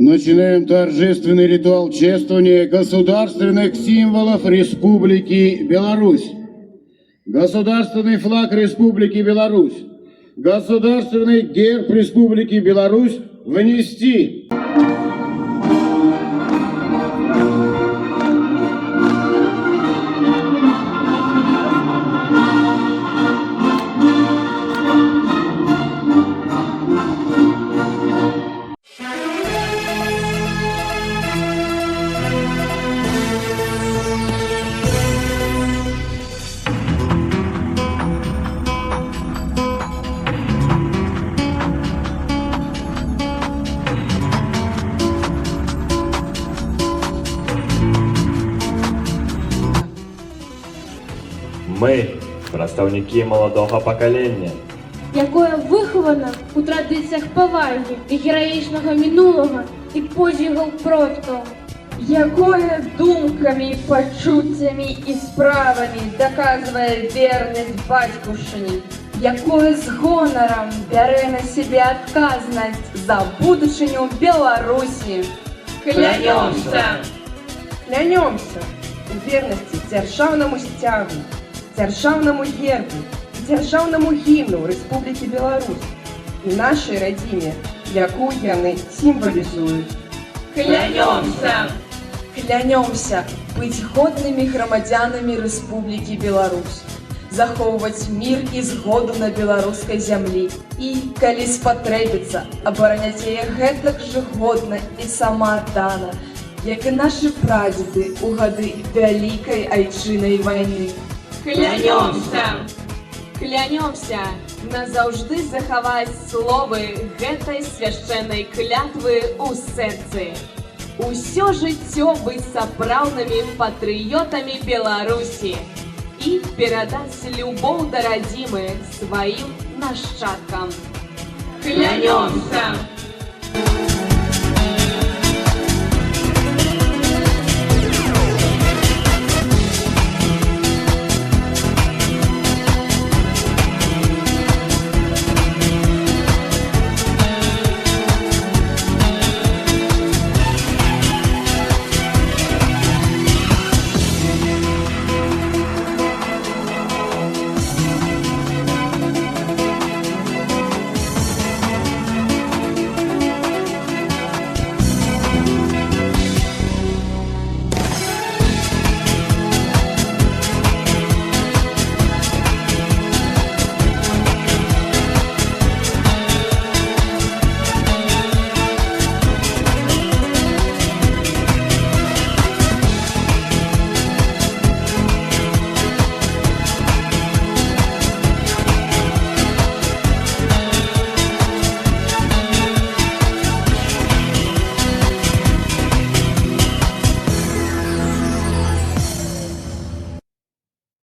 Начинаем торжественный ритуал чествования государственных символов Республики Беларусь. Государственный флаг Республики Беларусь. Государственный герб Республики Беларусь внести. Ми представники молодого покоління, якое виховано у традиціях поваги і героїчного минулого і подвигів продків, якое думками, почуттями і справами доказує вірність батьківщині, якое з гонором бере на себе відказність за будущее Білорусі. Клянемся! Клянемся у вірності державному стягу, державному гербу, державному гімну Республіки Білорусь і нашій родині, яку вони символізують. Клянемся! Клянемся бути годними громадянами Республіки Білорусь, заховувати мир і згоду на білоруській землі і, коли спотребиться, обороняти її гэтак же годно і самоотдано, як і наші прадіди у годи Великої Айчинної війни. Клянемся! Клянемся назаўжды захаваць словы гэтай свяшчэннай клятвы ў сэрцы. Усё жыццё быць сапраўднымі патрыётамі Беларусі і перадаць любоў да радзімы сваім нашчадкам. Клянемся!